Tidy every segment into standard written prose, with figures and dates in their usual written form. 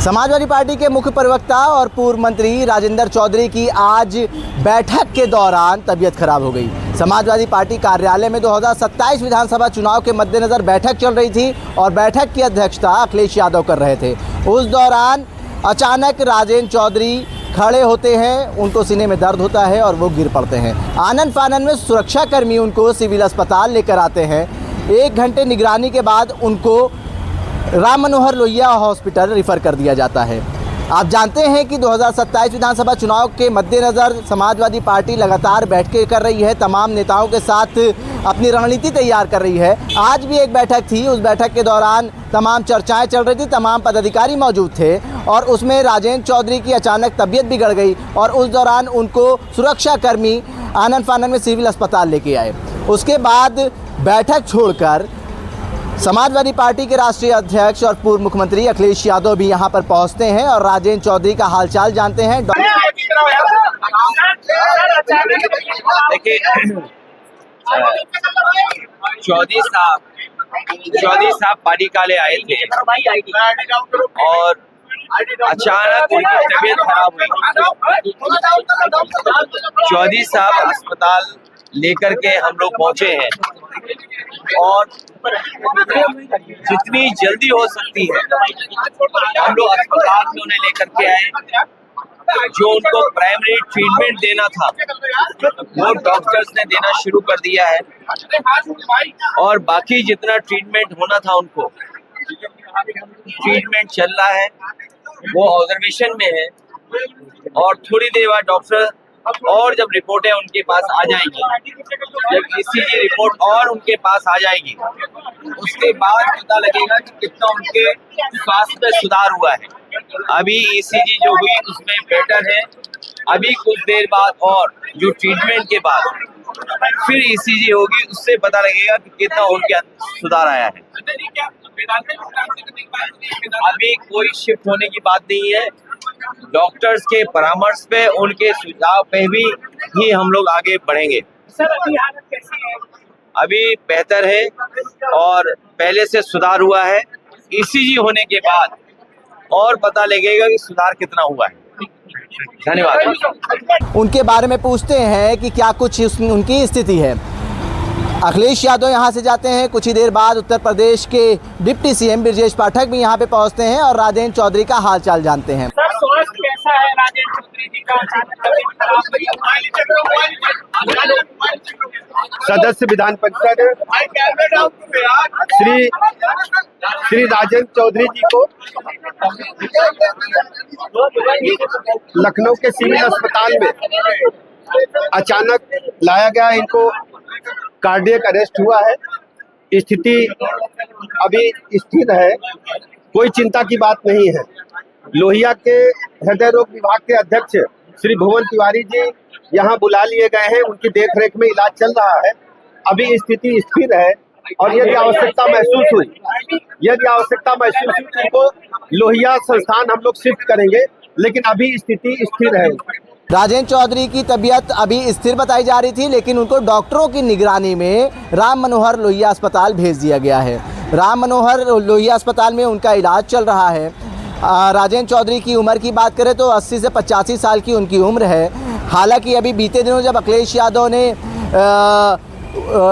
Samajwadi party के मुख्य प्रवक्ता और पूर्व मंत्री राजेंद्र चौधरी की आज बैठक के दौरान तबीयत खराब हो गई। समाजवादी पार्टी कार्यालय में 2027 विधानसभा चुनाव के मद्देनज़र बैठक चल रही थी और बैठक की अध्यक्षता अखिलेश यादव कर रहे थे। उस दौरान अचानक राजेंद्र चौधरी खड़े होते हैं, उनको सीने में दर्द होता है और वो गिर पड़ते हैं। आनन फानन में सुरक्षाकर्मी उनको सिविल अस्पताल लेकर आते हैं। 1 घंटे निगरानी के बाद उनको राम मनोहर लोहिया हॉस्पिटल रेफर कर दिया जाता है। आप जानते हैं कि 2027 विधानसभा चुनाव के मद्देनज़र समाजवादी पार्टी लगातार बैठकें कर रही है, तमाम नेताओं के साथ अपनी रणनीति तैयार कर रही है। आज भी एक बैठक थी, उस बैठक के दौरान तमाम चर्चाएं चल रही थी, तमाम पदाधिकारी मौजूद थे और उसमें राजेंद्र चौधरी की अचानक तबीयत बिगड़ गई और उस दौरान उनको सुरक्षाकर्मी आनन फानन में सिविल अस्पताल लेके आए। उसके बाद बैठक छोड़कर समाजवादी पार्टी के राष्ट्रीय अध्यक्ष और पूर्व मुख्यमंत्री अखिलेश यादव भी यहां पर पहुंचते हैं और राजेंद्र चौधरी का हालचाल जानते हैं। देखिए, चौधरी साहब पार्टी काले आए थे और अचानक उनकी तबीयत खराब हुई। चौधरी साहब अस्पताल लेकर के हम लोग पहुंचे हैं और जितनी जल्दी हो सकती है हम लोग अस्पताल में उन्हें लेकर के आए। जो उनको प्राइमरी ट्रीटमेंट देना था वो डॉक्टर्स ने देना शुरू कर दिया है और बाकी जितना ट्रीटमेंट होना था उनको ट्रीटमेंट चल रहा है, वो ऑब्जर्वेशन में है और थोड़ी देर बाद डॉक्टर और जब रिपोर्टें उनके पास आ जाएंगी, जब ईसीजी रिपोर्ट और उनके पास आ जाएगी, उसके बाद पता लगेगा कि कितना उनके स्वास्थ्य में सुधार हुआ है। अभी ईसीजी जो हुई उसमें बेटर है। अभी कुछ देर बाद और जो ट्रीटमेंट के बाद फिर ईसीजी होगी, उससे पता लगेगा कि कितना उनके सुधार आया है। अभी कोई शिफ्ट होने की बात नहीं है। डॉक्टर्स के परामर्श पे, उनके सुझाव पे ही हम लोग आगे बढ़ेंगे। सर, अभी हालत कैसी है? अभी बेहतर है और पहले से सुधार हुआ है। ईसीजी होने के बाद और पता लगेगा कि सुधार कितना हुआ है। धन्यवाद। उनके बारे में पूछते हैं कि क्या कुछ उनकी स्थिति है। अखिलेश यादव यहां से जाते हैं। कुछ ही देर बाद उत्तर प्रदेश के डिप्टी सीएम ब्रजेश पाठक भी यहां पे पहुंचते हैं और राजेंद्र चौधरी का हालचाल जानते हैं। सर, स्वास्थ्य कैसा है राजेंद्र चौधरी जी का? सदस्य विधान परिषद श्री राजेंद्र चौधरी जी को लखनऊ के सिविल अस्पताल में अचानक लाया गया। इनको कार्डियक अरेस्ट हुआ है। स्थिति अभी स्थिर है, कोई चिंता की बात नहीं है। लोहिया के हृदय रोग विभाग के अध्यक्ष श्री भुवन तिवारी जी यहाँ बुला लिए गए हैं। उनकी देखरेख में इलाज चल रहा है। अभी स्थिति स्थिर है और यदि आवश्यकता महसूस हुई तो लोहिया संस्थान हम लोग शिफ्ट करेंगे, लेकिन अभी स्थिति स्थिर है। राजेंद्र चौधरी की तबीयत अभी स्थिर बताई जा रही थी, लेकिन उनको डॉक्टरों की निगरानी में राम मनोहर लोहिया अस्पताल भेज दिया गया है। राम मनोहर लोहिया अस्पताल में उनका इलाज चल रहा है। राजेंद्र चौधरी की उम्र की बात करें तो 80 से 85 साल की उनकी उम्र है। हालांकि अभी बीते दिनों जब अखिलेश यादव ने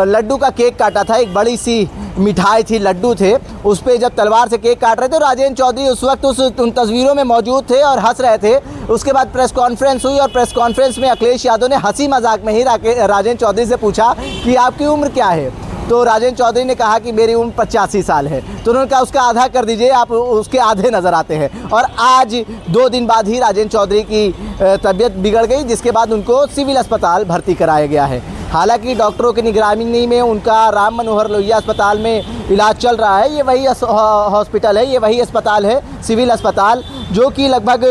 लड्डू का केक काटा था, एक बड़ी सी मिठाई थी, लड्डू थे, उस पर जब तलवार से केक काट रहे थे, राजेंद्र चौधरी उस वक्त उन तस्वीरों में मौजूद थे और हंस रहे थे। उसके बाद प्रेस कॉन्फ्रेंस हुई और प्रेस कॉन्फ्रेंस में अखिलेश यादव ने हंसी मजाक में ही राजेंद्र चौधरी से पूछा कि आपकी उम्र क्या है, तो राजेंद्र चौधरी ने कहा कि मेरी उम्र 85 साल है। तो उन्होंने कहा उसका आधा कर दीजिए, आप उसके आधे नज़र आते हैं। और आज 2 दिन बाद ही राजेंद्र चौधरी की तबीयत बिगड़ गई, जिसके बाद उनको सिविल अस्पताल भर्ती कराया गया है। हालांकि डॉक्टरों की निगरानी में उनका राम मनोहर लोहिया अस्पताल में इलाज चल रहा है। ये वही हॉस्पिटल है, ये वही अस्पताल है, सिविल अस्पताल, जो कि लगभग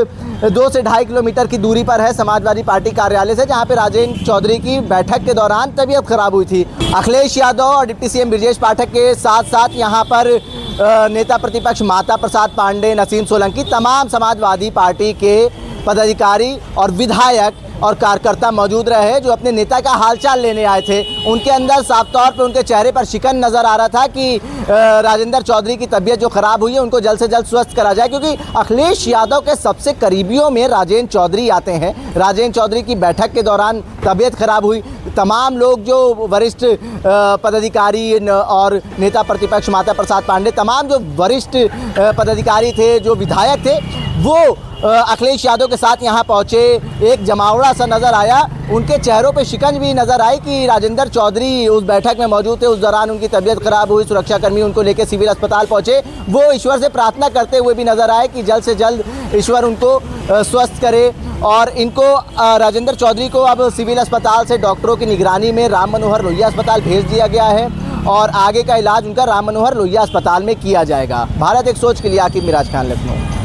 2 से 2.5 किलोमीटर की दूरी पर है समाजवादी पार्टी कार्यालय से, जहां पे राजेंद्र चौधरी की बैठक के दौरान तबीयत खराब हुई थी। अखिलेश यादव और डिप्टी सीएम ब्रजेश पाठक के साथ साथ यहां पर नेता प्रतिपक्ष माता प्रसाद पांडे, नसीम सोलंकी, तमाम समाजवादी पार्टी के पदाधिकारी और विधायक और कार्यकर्ता मौजूद रहे जो अपने नेता का हालचाल लेने आए थे। उनके अंदर साफ तौर पे उनके चेहरे पर शिकन नज़र आ रहा था कि राजेंद्र चौधरी की तबीयत जो ख़राब हुई है उनको जल्द से जल्द स्वस्थ करा जाए, क्योंकि अखिलेश यादव के सबसे करीबियों में राजेंद्र चौधरी आते हैं। राजेंद्र चौधरी की बैठक के दौरान तबीयत खराब हुई। तमाम लोग जो वरिष्ठ पदाधिकारी और नेता प्रतिपक्ष माता प्रसाद पांडे, तमाम जो वरिष्ठ पदाधिकारी थे, जो विधायक थे, वो अखिलेश यादव के साथ यहाँ पहुँचे। एक जमावड़ा सा नज़र आया, उनके चेहरों पे शिकन भी नज़र आई कि राजेंद्र चौधरी उस बैठक में मौजूद थे। उस दौरान उनकी तबीयत खराब हुई, सुरक्षाकर्मी उनको लेकर सिविल अस्पताल पहुँचे। वो ईश्वर से प्रार्थना करते हुए भी नज़र आए कि जल्द से जल्द ईश्वर उनको स्वस्थ करे। और इनको राजेंद्र चौधरी को अब सिविल अस्पताल से डॉक्टरों की निगरानी में राम मनोहर लोहिया अस्पताल भेज दिया गया है और आगे का इलाज उनका राम मनोहर लोहिया अस्पताल में किया जाएगा। भारत एक सोच के लिए आकिब मिराज खान, लखनऊ।